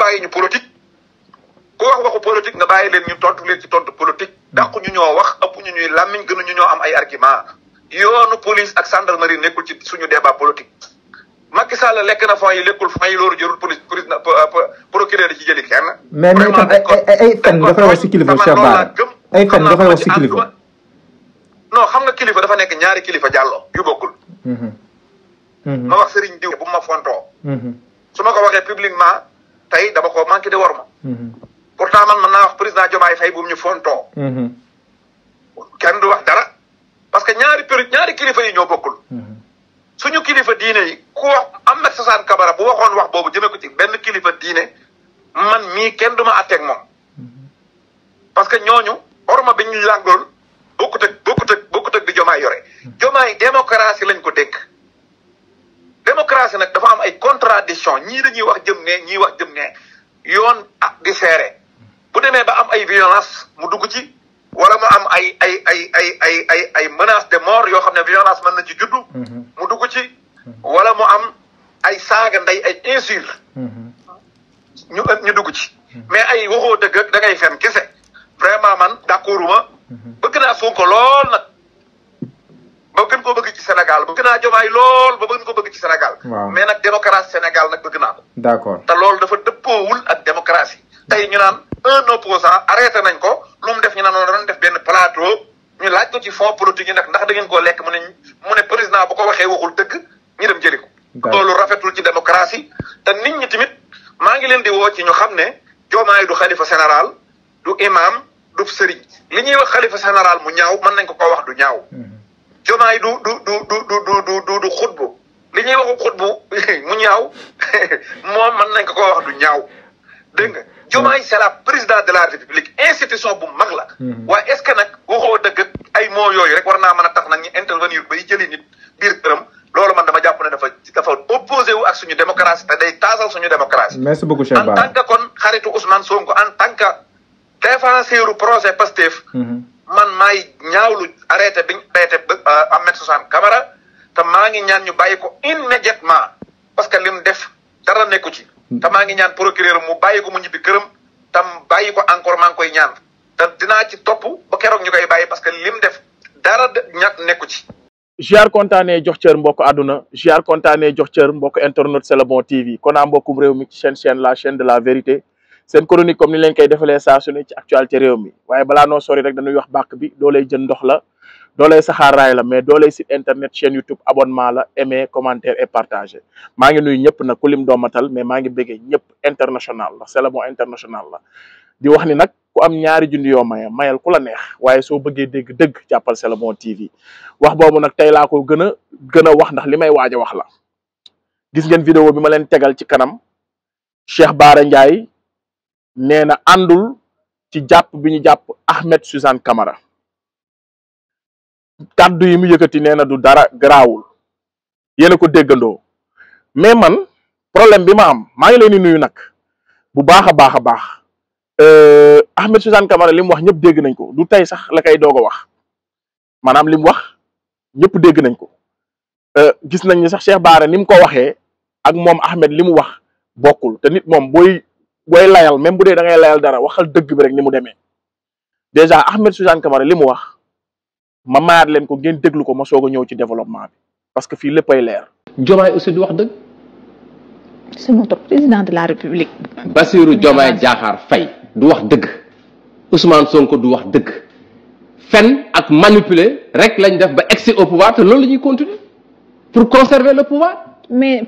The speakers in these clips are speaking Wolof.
bàyyi ñu politique ku wax waxu politique nga bàyyi leen ñu tontu leen ci tontu politique dàqu ñu ñoo wax ëpp ñu ñuy làmmiñ gënu ñu ñoo am ay argument yoonu police ak gendarmerie nekkul ci suñu débat politique Macky Sall lekk na fonds yi lekkul fonds yi loolu jërul police procureur ci jëli kenn. mais tam ay fen nga fay wax si kilifa Cheikh Bara ay fen nga fay wax si kilifa. non xam nga kilifa dafa nekk ñaari kilifa jàllo yu bokkul. ma wax Serigne Diw bu ma fontoo. su ma ko waxee publiquement tey dama ko manqué de war ma. pourtant man mën naa wax président Diomaye Faye bu mu ñu fontoo. kenn du wax dara parce que ñaari kilifa yi ñoo bokkul. suñu kilifa diine yi ku wax Ahmed Suzanne Camara bu waxoon wax boobu jëmee ko ci benn kilifa diine man mii kenn du ma àtteeg moom parce que ñooñu orma bi ñu làngool bokkut ak di Diomaye yore Diomaye démocratie lañ ko dénk démocratie nag dafa am ay contradiction ñii dañuy wax jëm ne ñii wax jëm ne yoon di seere bu demee ba am ay violence mu dugg ci wala mu am ay menace de mort yoo xam ne violence mën na ci juddu mu dugg ci wala mu am ay saaga ndey ay insulte ñu dugg ci mais ay waxoo dëgg da ngay fen kese vraiment man d'accorduma bëgg naa Sonko lool nag ba gën koo bëgg ci Sénégal bëgg naa Diomaye lool ba gën ko bëgg ci Sénégal mais nag démocratie Sénégal nag bëgg naa ko d'accord te loolu dafa dëppoowul ak démocratie tey ñu naan un opposant arrêté nañ ko lu mu def ñu naan doon def benn plateau ñu laaj ko ci fond politique yi nag ndax da ngeen koo lekk mu ne président bu ko waxee waxul dëgg ñu dem jëli ko loolu rafetul ci démocratie te nit ñi tamit maa ngi leen di woo ci ñu xam ne Diomaye du xalifa général du imam du sëriñ li ñuy wax xalifa général mu ñaaw mën nañ ko wax du ñaaw Diomaye du xutbu li ñuy waxu xutbu mu ñaaw moom mën nañ ko wax du ñaaw dégg nga Diomaye c'est la président de la république institution bu mag la waaye est-ce que nag waxoo dëgg ay mots yooyu rek war naa mën a tax nag ñu intervenir bay jëli nit biir këram loolu man dama jàpp ne dafa opposé wu ak suñu démocratie te day taasal suñu démocratie merci beaucoup Cheikh Bara en tant que kon xaritu Ousmane Sonko en tant que défenseur projet Pastef man maay ñaawlu arrêté biñ arrêté Ahmed Suzanne Camara te maa ngi ñaan ñu bàyyi ko immédiatement parce que lim def dara nekku ci te maa ngi ñaan procureur mu bàyyi ko mu ñibbi këram tam bàyyi ko encore maa ngi koy ñaan te dinaa ci topp ba keroog ñu koy bàyyi parce que lim def dara ñàkk nekku ci. ziar kontaanee jox cër mbokk àdduna ziar kontaanee jox cër mbokk internet C'est le bon TV kon mbokkum réew mi ci chaîne la chaîne de la vérité seen chronique comme ni leen koy defalee saa su ne ci actualité réew mi waaye balaa noo sori rek dañuy wax bàkk bi doo lay jën ndox la doo lay saxaaraay la mais doo lay site internet chaîne YouTube abonnement la aimer commentaire et partager maa ngi nuyu ñëpp nag ku lim doomatal mais maa ngi bëggee ñëpp international la C'est le bon international la di wax ni nag ku am ñaari junni yoo mayal ku la neex waaye soo bëggee dégg dëgg jàppal C'est le bon TV wax boobu nag tey laa ko gën a wax ndax li may waaj a wax la gis ngeen vidéo bi ma leen tegal ci kanam Cheikh Bara Ndiaye nee na àndul ci jàpp bi ñu jàpp Ahmed Suzanne Camara kàddu yi mu yëkkati nee na du dara garaawul yéen a ko déggandoo mais man problème bi ma am maa ngi leen di nuyu nag bu baax a baax a baax Ahmed Suzanne Camara li mu wax ñëpp dégg nañ ko du tey sax la koy doog a wax maanaam li mu wax ñëpp dégg nañ ko gis nañ ni sax Cheikh Bara ni mu ko waxee ak moom Ahmed li mu wax bokkul te nit moom booy layal même bu dee da ngay layal dara waxal dëgg bi rek ni mu demee déjà Ahmed Suzanne Camara li mu wax ma mayaat leen ko ngeen déglu ko ma soog a ñëw ci développement bi parce que fii léppay leer. Diomaye aussi du wax dëgg. c'est notre président de la république. Bassirou Diomaye Diakhar Faye du wax dëgg Ousmane Sonko du wax dëgg fen ak manipuler rek lañ def ba egsi au pouvoir te loolu la ñuy continuer pour conserver le pouvoir. mais.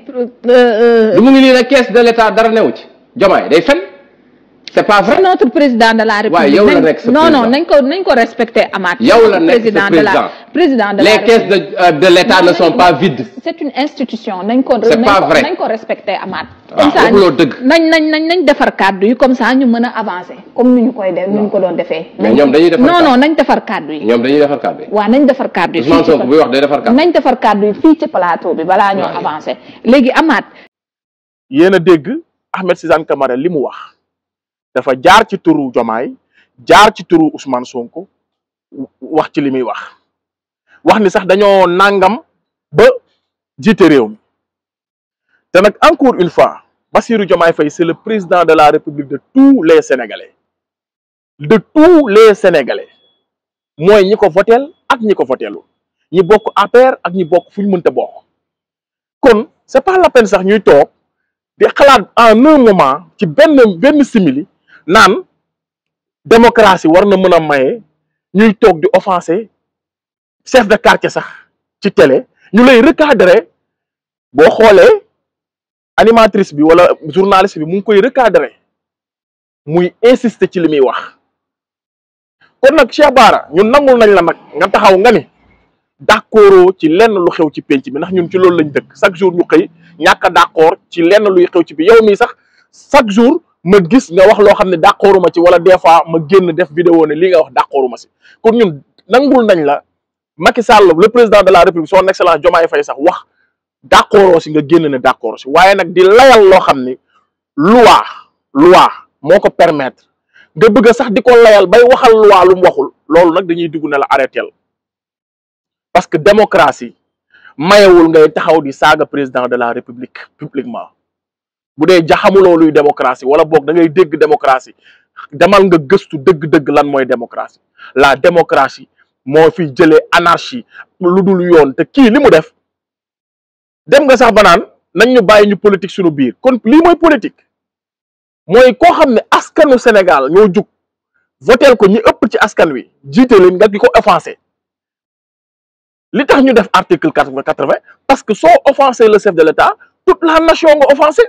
lu mu ngi nii ne caisse de l'état dara newu ci Diomaye day fen. c'est pas vrai. notre président de la république. waaw yow la nekk sa non non nañ ko respecter Amath. yow la nekk sa président de la les caisses de l'état ne sont pas vides. c'est une institution nañ ko. c'est pas vrai nañ ko respecter Amath. comme ça nañ defar kàddu yi comme ça ñu mën a avancer comme ni ñu koy def ni ñu ko doon defee. mais ñoom dañuy defar non nañ defar kàddu yi. ñoom dañuy defar kàddu yi. waaw nañ defar kàddu yi. Ousmane Sonko buy wax day defar kàddu. nañ defar kàddu yi fii ci plateau bi balaa ñoo avancer léegi Amath. yéen a dégg Ahmed Suzanne Camara li mu wax. dafa jaar ci turu Diomaye jaar ci turu Ousmane Sonko wax ci li muy wax ni sax dañoo nangam ba jiite réew mi te nag encore une fois Bassirou Diomaye Faye c'est le président de la République de tous les Sénégalais mooy ñi ko voteel ak ñi ko voteelu ñi bokk APR ak ñi bokk fu ñu mënta bokk. kon c'est pas la peine sax ñuy toog di xalaat en un moment ci benn simili naan démocratie war na mën a maye ñuy toog di offenser chef de quartier sax ci télé ñu lay recadrer. boo xoolee animatrice bi wala journaliste bi mu ngi koy recadrer muy insister ci li muy wax. kon nag Cheikh Bara ñun nangul nañ la nag nga taxaw nga ni d'accord ci lenn lu xew ci penc bi ndax ñun ci loolu lañ dëkk chaque jour ñu xëy ñàkk a d'accord ci lenn luy xew ci bi yow mii sax chaque jour ma gis nga wax loo xam ne d'accorduma ci wala des fois ma génn def vidéo ne li nga wax d'accorduma si. kon ñun nangul nañ la Macky Sall le président de la République son excellence Diomaye Faye sax wax d'accord si nga génn ne d'accord si waaye nag di layal loo xam ni loi moo ko permettre nga bëgg sax di ko layal bay waxal loi lu mu waxul loolu nag dañuy dugg ne la arrêté parce que démocratie mayewul ngay taxaw di saaga président de la République publiquement bu dee jaxamuloo luy démocratie wala boog da ngay dégg démocratie demal nga gëstu dëgg-dëgg lan mooy démocratie. La démocratie moo fi jëlee anarchie lu dul yoon te kii li mu def dem nga sax ba naan nañ ñu bàyyi ñu politique suñu biir kon lii mooy politique mooy koo xam ne askanu Sénégal ñoo jug voteel ko ñi ëpp ci askan wi jiite leen nga di ko offensé li tax ñu def article 80 parce que soo offensé le chef de l'État toute la nation nga offensé.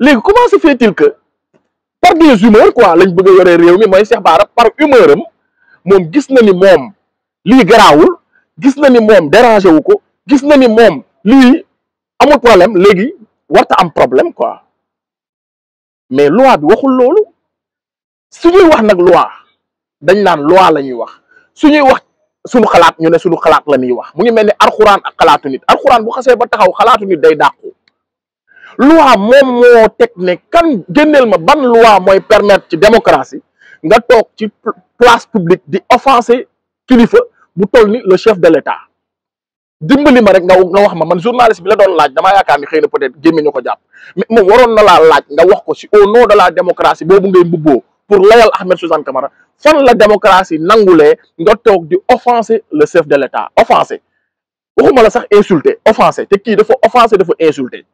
léegi comment se fait-il que par des humeurs quoi lañ bëgg a yoree réew mi mooy Cheikh Bara par humeur am moom gis na ni moom lii garaawul gis na ni moom dérangé wu ko gis na ni moom lii amul problème léegi warta am problème quoi mais loi bi waxul loolu suñuy wax nag loi dañ naan loi la ñuy wax suñuy wax suñu xalaat ñu ne suñu xalaat la ñuy wax mu ngi mel ni alxuraan ak xalaatu nit alxuraan bu xasee ba taxaw xalaatu nit day dàqu. loi moom moo teg ne kan génneel ma ban loi mooy permettre ci démocratie nga toog ci place publique di offenser kilifa bu toll ni le chef de l'État dimbali ma rek nga wax ma man journaliste bi la doon laaj damaa yaakaar ni xëy na peut-être gémmiñu ko jàpp mais moom waroon na laa laaj nga wax ko si au nom de la démocratie boobu ngay mbubboo pour layal Ahmed Suzanne Camara fan la démocratie nangulee nga toog di offenser le chef de l'État offenser waxuma la sax insulter offenser te kii dafa offenser dafa insulter.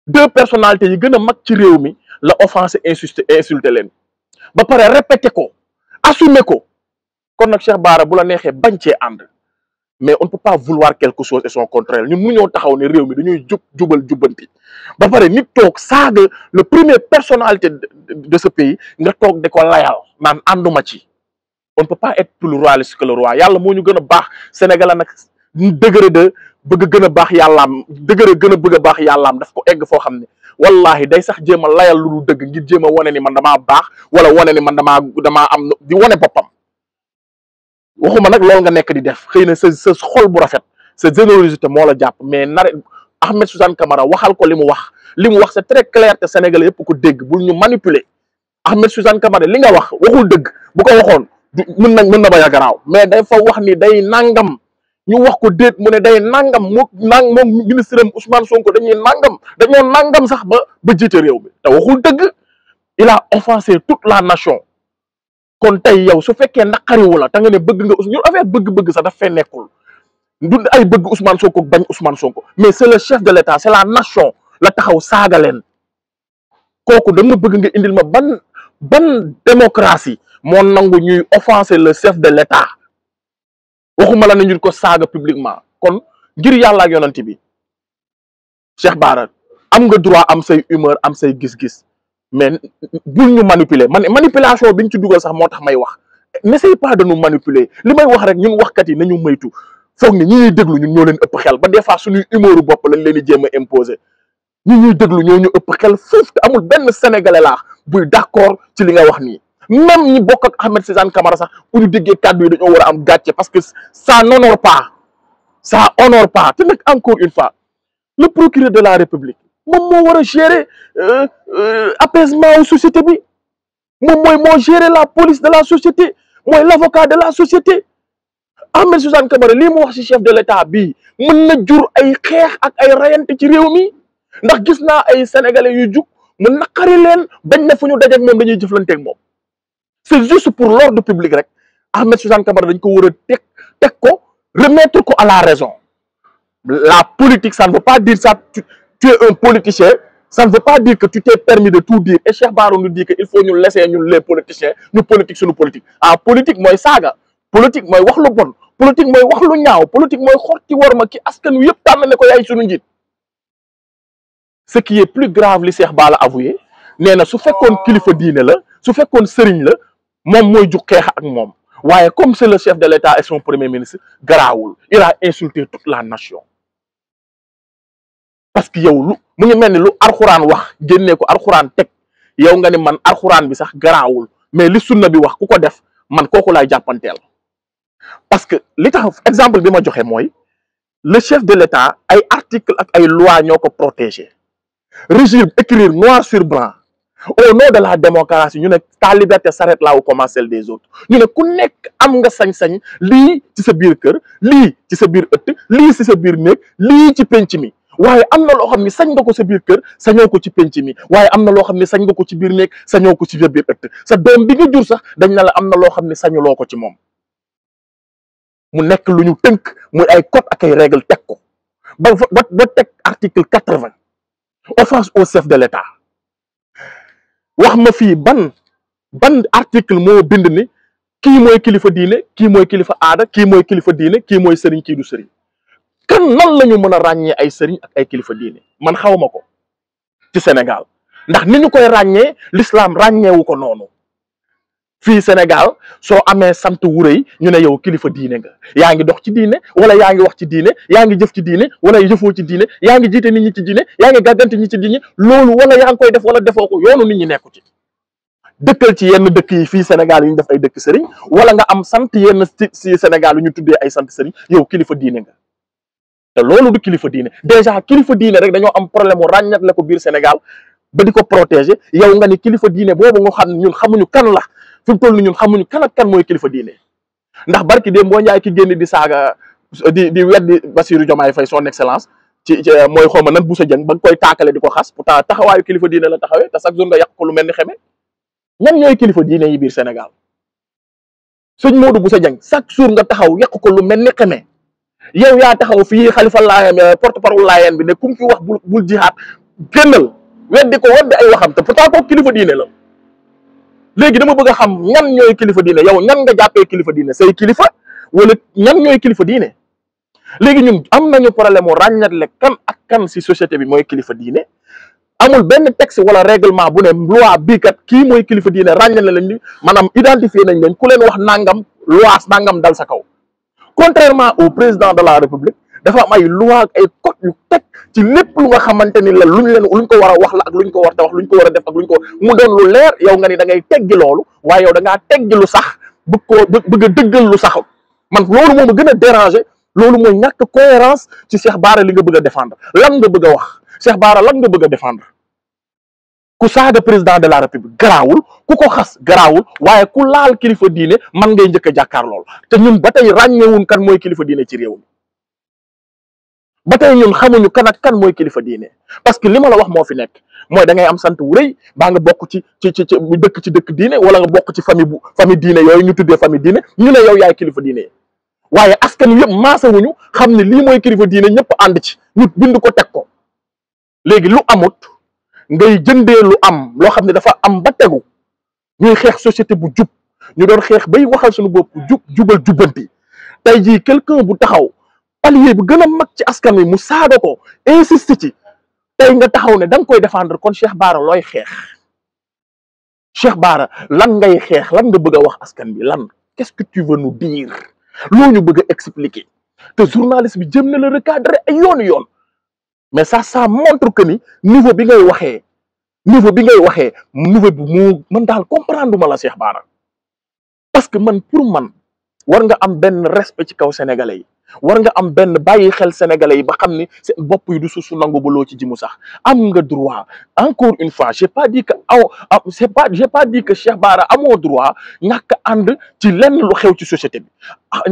deux personnalités yi gën a mag ci réew mi la offensé insulté leen ba pare répété ko assumé ko kon nag Cheikh Bara bu la neexee bañ cee ànd mais on ne peut pas vouloir quelque chose et son contraire ñun mu ñoo taxaw ne réew mi dañuy jubal jubbanti ba pare nit toog saaga le premier personnalité de ce pays nga toog di ko layal naan ànduma ci on ne peut pas être plus royaliste que le roi yàlla moo ñu gën a baax Sénégal nag degré de bëgg gën a baax yàllaam dëgëre gën a bëgg a baax yàllaam daf ko egg foo xam ne wallahi day sax jéem a layal lu dul dëgg ngir jéem a wane ni man damaa baax wala wane ni man damaa am di wane boppam waxuma nag loolu nga nekk di def xëy na sa xol bu rafet sa générosité moo la jàpp mais nare Ahmed Suzanne Camara waxal ko li mu wax c'est très clair te Sénégalais yëpp ko dégg bul ñu manipuler Ahmed Suzanne Camara li nga wax waxul dëgg bu ko waxoon mën na bañ a garaaw mais day fa wax ni day nangam ñu wax ko déet mu ne day nangam moom ministre am Ousmane Sonko dañoo nangam sax ba jiite réew mi te waxul dëgg il a offensé toute la nation kon tey yow su fekkee naqariwu la te nga ne bëgg nga ñu affaire bëgg-bëgg sax daf fee nekkul du ay bëgg Ousmane Sonko bañ Ousmane Sonko mais c'est le chef de l'État c'est la nation la taxaw saaga leen kooku dama bëgg nga indil ma ban démocratie moo nangu ñuy offenser le chef de l'État waxuma la ne ñu ko saaga publiquement kon ngir yàlla ak yonent bi Cheikh Bara am nga droit am say humeur am say gis-gis mais bul ñu manipuler manipulation bi ñu ci dugal sax moo tax may wax n'essaye pas de nous manipuler li may wax rek ñun waxkat yi nañu moytu foog ni ñi ñuy déglu ñun ñoo leen ëpp xel ba des fois suñuy humeuru bopp lañ leen di jéem a imposer ñi ñuy déglu ñoo ñu ëpp xel foofu te amul benn sénégalais laa buy d'accord ci li nga wax nii même ñi bokk ak Ahmed Suzanne Camara sax bu ñu déggee kàddu yi dañoo war a am gàcce parce que ça n'honore pas te nag encore une fois le procureur de la République moom moo war a gérer apaisement wu société bi moom moo gérer la police de la société mooy l'avocat de la société Ahmed Suzanne Camara lii mu wax ci chef de l'État bii mën na jur ay xeex ak ay rayante ci réew mi ndax gis naa ay sénégalais yu jug mu naqari leen bañ ne fu ñu dajeeg moom dañuy jëflanteeg moom. C'est juste pour l'ordre public rek Ahmed Suzanne Camara dañ ko war a teg ko remettre ko à la raison. La politique, ça ne veut pas dire ça tu es un politicien, ça ne veut pas dire que tu t'es permis de tout dire. Et Cheikh Bara nous dit qu'il faut nous laisser nous les politiciens ñu politique suñu politique. Ah politique mooy saaga, politique mooy wax lu bon, politique mooy wax lu ñaaw, politique mooy xotti worma ki askan wi yëpp tànn ne ko yaay suñu njiit. Ce qui est plus grave li Cheikh Bara avoué nee na su fekkoon kilifa diine la su fekkoon sëriñ la moom mooy jug xeex ak moom waaye comme c'est le chef de l'État et son premier ministre garaawul il a insulté toute la nation. Parce que yow lu mu ngi mel ni lu alxuraan wax génnee ko alxuraan teg yow nga ni man alxuraan bi sax garaawul mais li sunna bi wax ku ko def man kooku laay jàppanteel. Parce que li tax exemple bi ma joxe mooy le chef de l'État ay article ak ay loi ñoo ko protégé régir écrire noir sur blanc au nom de la démocratie ñu ne ta liberté s'arrête là où commence celle des autres ñu ne ku nekk am nga sañ-sañ lii ci sa biir kër lii ci sa biir ëtt lii ci sa biir néeg lii ci penc mi. waaye am na loo xam ni sañ nga ko sa biir kër sañoo ko ci penc mi waaye am na loo xam ne sañ nga ko ci biir néeg sañoo ko ci biir ëtt sa doom bi nga jur sax dañ na la am na loo xam ne sañuloo ko ci moom. mu nekk lu ñu tënk muy ay code ak ay règle teg ko ba teg article 80 offense au chef de l'État wax ma fii ban article moo bind ni kii mooy kilifa diine kii mooy kilifa aada kii mooy kilifa diine kii mooy sëriñ kii du sëriñ. kan nan la ñu mën a ràññee ay sëriñ ak ay kilifa diine man xawma ko ci Sénégal ndax ni ñu koy ràññee l'islam ràññeewu ko noonu fii Sénégal soo amee sant wu rëy ñu ne yow kilifa diine nga yaa ngi dox ci diine wala yaa ngi wax ci diine yaa ngi jëf ci diine wala jëfoo ci diine yaa ngi jiite nit ñi ci diine yaa ngi gàggante ñi ci diine loolu wala yaa ngi koy def wala defoo ko yoonu nit ñi nekku ci. dëkkal ci yenn dëkk yi fii Sénégal yi ñu def ay dëkk sëriñ wala nga am sant yenn ci Sénégal yu ñu tuddee ay sant sëriñ yow kilifa diine nga. te loolu du kilifa diine déjà kilifa diine rek dañoo am problème mu ràññatle ko biir Sénégal ba di ko protéger yow nga ni kilifa diine boobu nga xam ne ñun xamuñu kan la fi mu toll ni ñun xamuñu kan ak kan mooy kilifa diine ndax barki démb boo njaay ki génn di saaga di weddi Bassirou Diomaye Faye son excellence ci mooy xawma nan Boussa Dieng ba nga koy taakale di ko xas pourtant taxawaayu kilifa diine la taxawee te chaque jour nga yàq ko lu mel ni xeme ñan ñooy kilifa diine yi biir Sénégal sëñ Modou Boussa Dieng chaque jour nga taxaw yàq ko lu mel ni xeme yow yaa taxaw fii xalifa laayeen porte-parole laayeen bi ne kum fi wax bul jihaat génnal weddi ay waxam te pourtant kooku kilifa diine la léegi dama bëgg a xam ñan ñooy kilifa diine yow ñan nga jàppee kilifa diine say kilifa wala ñan ñooy kilifa diine léegi ñun am nañu problème mu ràññatle kan ak kan si société bi mooy kilifa diine amul benn texte wala règlement bu ne loi bii kat kii mooy kilifa diine ràññale lañ ni maanaam identifier nañ leen ku leen wax nangam loi nangam dal sa kaw. Contrairement au président de la République dafa am ay loi ak ay code yu teg ci lépp lu nga xamante ni la luñ ko war a wax la ak luñ ko war a wax luñ ko war a def ak luñ ko mu doon lu leer yow nga ni da ngay teggi loolu waaye yow da ngaa teggi lu sax bëgg a dëggal lu sax man loolu moo ma gën a déranger loolu mooy ñàkk cohérence ci Cheikh Bara li nga bëgg a défendre lan nga bëgg a wax Cheikh Bara lan nga bëgg a défendre ku saaga président de la République garaawul ku ko xas garaawul waaye ku laal kilifa diine man ngay njëkk a jàkkaar lool te ñun ba tey ràññewuñ kan mooy kilifa diine ci réew mi ba tey ñun xamuñu kan ak kan mooy kilifa diine parce que li ma la wax moo fi nekk mooy da ngay am sant wu rëy baa nga bokk ci dëkk ci dëkk diine wala nga bokk ci famille diine yooyu ñu tuddee famille diine ñu ne yow yaay kilifa diine waaye askan wi yëpp maase wuñu xam ne lii mooy kilifa diine ñëpp ànd ci ñu bind ko teg ko léegi lu amut ngay jëndee lu am loo xam ne dafa am ba tegu ñuy xeex société bu jub ñu doon xeex bay waxal suñu bopp jubal jubbanti tey jii quelqu'un bu taxaw palier bu gën a mag ci askan wi mu saaga ko insiste ci tey nga taxaw ne da nga koy défendre kon Cheikh Bara looy xeex Cheikh Bara lan ngay xeex lan nga bëgg a wax askan bi lan qu'est-ce que tu veux nous dire loo ñu bëgg a expliquer te journaliste bi jëm na la recadrer ay yoon mais ça montre que ni niveau bi ngay waxee niveau bi mu man daal comprendre ma la Cheikh Bara parce que man pour man war nga am benn respect ci kaw sénégalais yi war nga am benn bàyyi xel sénégalais yi ba xam ni seen bopp yi du suusu nangu ba loo ci jimu sax am nga droit encore une fois j'ai pas dit que j'ai pas dit que Cheikh Bara amoo droit ñàkk ànd ci lenn lu xew ci société bi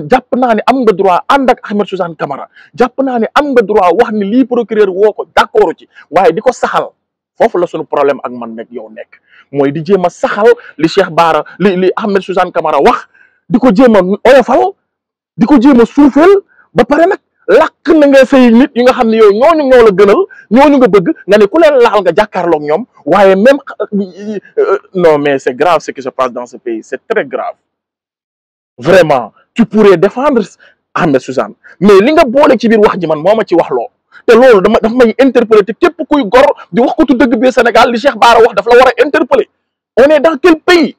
jàpp naa ne am nga droit ànd ak Ahmed Suzanne Camara jàpp naa ne am nga droit wax ni lii procureur woo ko d'accord ci waaye di ko saxal foofu la sunu problème ak man nekk yow nekk mooy di jéem a saxal li Cheikh Bara li Ahmed Suzanne Camara wax di ko jéem a oyofal di ko jéem a suufeel ba pare nag lakk na nga say nit yi nga xam ne yow ñooñu ñoo la gënal ñooñu nga bëgg nga ne ku leen laal nga jàkkaarloog ñoom waaye même non mais c'est grave ce qui se passe dans ce pays c'est très grave vraiment tu pourrais défendre Ahmed Suzanne mais li nga boole ci biir wax ji man moo ma ci wax loo te loolu dafa may interpeller te képp kuy gor di wax ko tu dëgg bi Sénégal li Cheikh Bara wax daf la war a interpeller on est dans quel pays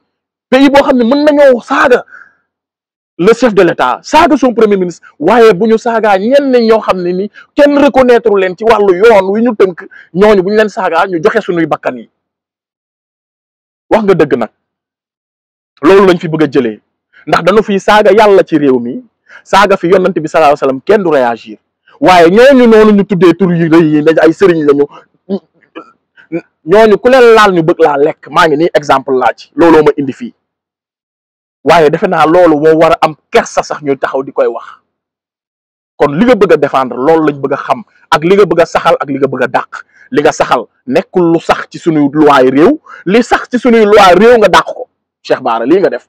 boo xam ne mën nañoo saaga le chef de l'État saaga son premier ministre waaye bu ñu saagaa ñenn ñoo xam ne ni kenn reconnaître leen ci wàllu yoon wi ñu tënk ñooñu bu ñu leen saagaa ñu joxe suñuy bakkan yi wax nga dëgg nag loolu lañ fi bëgg a jëlee ndax dañu fi saaga yàlla ci réew mi saaga fi yonent bi sallallahu alayhi wasallam kenn du réagir waaye ñooñu noonu ñu tuddee tur yi rëy yi dañ ay sëriñ lañu ñooñu ku leen laal ñu bëgg laa lekk maa ngi nii exemple laa ci looloo ma indi fii waaye defe naa loolu moo war a am kersa sax ñu taxaw di koy wax kon li nga bëgg a défendre loolu lañ bëgg a xam ak li nga bëgg a saxal ak li nga bëgg a dàq li nga saxal nekkul lu sax ci suñuy loi réew li sax ci suñuy loi réew nga dàq ko Cheikh Bara lii nga def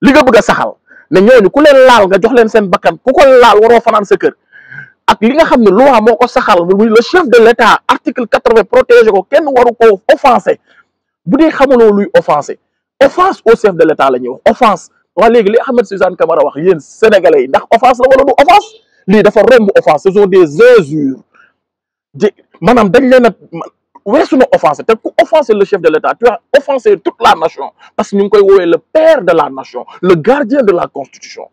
li nga bëgg a saxal ne ñooñu ku leen laal nga jox leen seen bakkan ku ko laal waroo fanaan sa kër ak li nga xam ne loi moo ko saxal muy le chef de l'État article 80 protégé ko kenn waru ko offensé bu dee xamuloo luy offensé offense au chef de l'État la ñuy wax offense waa léegi li Ahmed Suzanne Camara wax yéen sénégalais yi ndax offense la wala du offense lii dafa romb offense ce sont des injures maanaam dañ leen a weesu na offensé te ku offensé le chef de l'État tu as offensé toute la nation parce que ñu ngi koy woowee le père de la nation le gardien de la constitution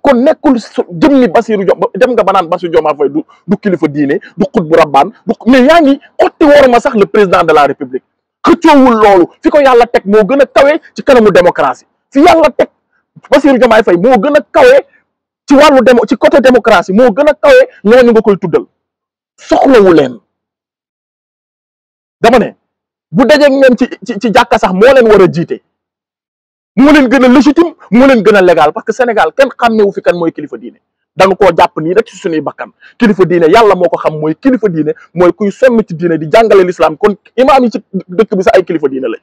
kon nekkul jëm ni Bassirou Diomaye dem nga ba naan Bassirou Diomaye Faye du kilifa diine du xut bu rabbaan du mais yaa ngi xotti waruma sax le président de la république xëccoowul loolu fi ko yàlla teg moo gën a kawe ci kanamu démocratie fi yàlla teg Bassirou Diomaye Faye moo gën a kawe ci wàllu ci côté démocratie moo gën a kawe ñooñu nga koy tuddal soxlawu leen dama ne bu dajeeg ñoom ci jàkka sax moo leen war a jiite moo leen gën a légitime moo leen gën a légal parce que Sénégal kenn xàmmewu fi kan mooy kilifa diine dañu koo jàpp nii rek ci suñuy bakkan kilifa diine yàlla moo ko xam mooy kilifa diine mooy kuy sonn ci diine di jàngale l'islam kon imaam yi ci dëkk bi sax ay kilifa diine lañ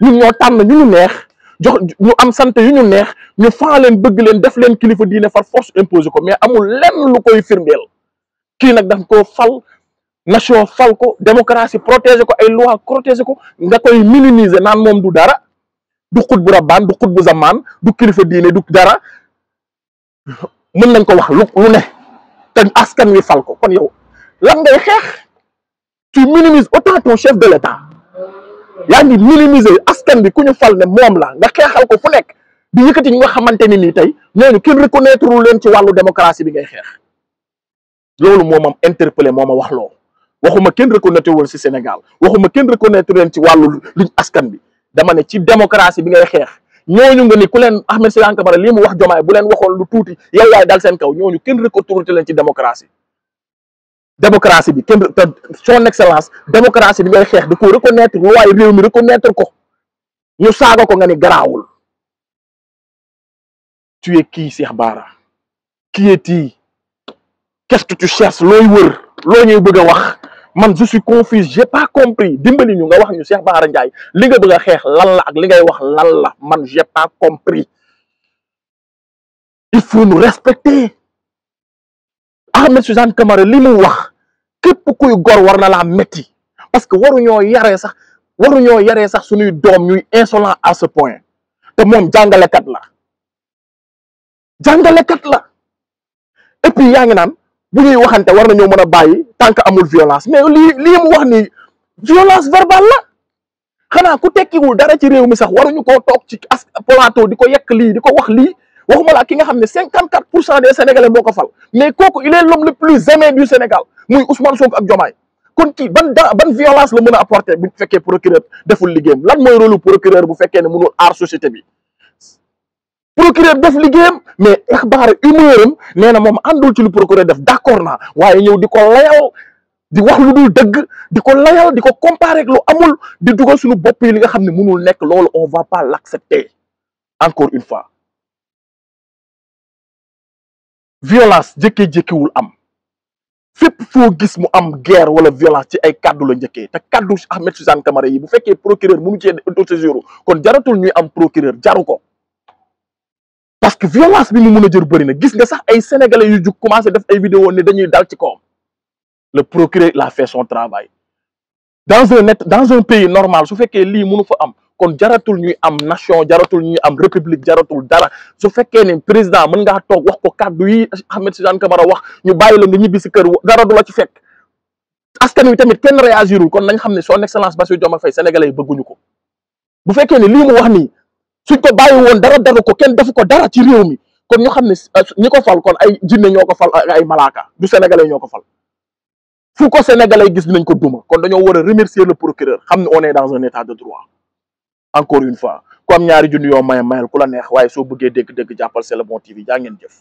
ñun ñoo tànn ñu neex jox ñu am sant yu ñu neex ñu faa leen bëgg leen def leen kilifa diine far force imposé ko mais amul lenn lu koy firndeel kii nag daf koo fal nation fal ko démocratie protéger ko ay loi protéger ko nga koy minimiser naan moom du dara du xut bu rabbaan du xut bu zamaan du kilifa diine du dara mën nañ ko wax lu ne te askan wi fal ko kon yow lan ngay xeex tu minimises autant ton chef de l'État yaa ngi minimiser askan bi ku ñu fal ne moom la nga xeexal ko fu nekk di yëkkati ñi nga xamante ni nii tey ñooñu kenn reconnaître leen ci wàllu démocratie bi ngay xeex loolu moo ma interpellé moo ma wax loo waxuma kenn reconnaître woon ci Sénégal waxuma kenn reconnaître leen ci wàllu luñ askan bi dama ne ci démocratie bi ngay xeex ñooñu nga ni ku leen Ahmed Suzanne Camara lii mu wax Diomaye bu leen waxoon lu tuuti yow yaay dal seen kaw ñooñu kenn reconnaître leen ci démocratie bi kenn son excellence démocratie bi ngay xeex di ko reconnaître lu waaye réew mi reconnaître ko ñu saaga ko nga ni garaawul tu es qui Cheikh Bara qui es-tu qu'est-ce que tu cherches looy wër loo ñuy bëgg a wax man je suis confus j'ai pas compris dimbali ñu nga wax ñu Cheikh Bara Ndiaye li nga bëgg a xeex lan la ak li ngay wax lan la man j'ai pas compris il faut nous respecter Ahmed Suzanne Camara li mu wax képp kuy gor war na laa metti parce que waruñoo yaree sax suñuy doom ñuy insolent à ce point te moom jàngalekat la et puis yaa ngi naan bu ñuy waxante war nañoo mën a bàyyi tant que amul violence mais lii mu wax ni violence verbale la xanaa ku tekkiwul dara ci réew mi sax waruñu koo toog ci plateau di ko yekk lii di ko wax lii waxuma la ki nga xam ne 54% des Sénégalais moo ko fal mais kooku il est l'homme le plus aimé du Sénégal muy Ousmane Sonko ak Diomaye kon kii ban violence la mën a apporter bu fekkee procureur deful liggéeyam lan mooy rôle procureur bu fekkee ne mënul aar société bi procureur def liggéeyam mais xibaar humeuram nee na moom àndul ci lu procureur def d'accord naa waaye ñëw di ko layal di wax lu dul dëgg di ko layal di ko comparer ak lu amul di dugal suñu bopp yi li nga xam ne mënul nekk loolu on va pas l'accepter encore une fois violence jékkee-jékkiwul am fépp foo gis mu am guerre wala violence ci ay kaddu la njëkkee te kaddu Ahmed Suzanne Camara yi bu fekkee procureur mënu cee autosaisir kon jaratul ñuy am procureur jaru ko parce que violence bi mu mën a jër bëri na gis nga sax ay sénégalais yu jug commencé def ay vidéo ne dañuy dal ci kawam le procureur il a fait son travail dans un pays normal su fekkee lii mënu fa am kon jaratul ñuy am nation jaratul ñuy am république jaratul dara su fekkee ne président mën ngaa toog wax ko kaddu yi Ahmed Suzanne Camara wax ñu bàyyi la nga ñibbi si kër dara du la ci fekk askan wi tamit kenn réagirul kon nañ xam ne son excellence Bassirou Diomaye Faye sénégalais yi bëgguñu ko bu fekkee ne lii mu wax nii suñ ko bàyyi woon dara daru ko kenn defu ko dara ci réew mi kon ñu xam ne ñi ko fal kon ay jinne ñoo ko fal ay malaaka du sénégalais ñoo ko fal fu ko sénégalais gis dinañ ko duma kon dañoo war a remercier le procureur xam ne on est dans un état de droit encore une fois ku am ñaari junni yoo mayal ku la neex waaye soo bëggee dégg-dégg jàppal C'est le bon TV jaa ngeen jëf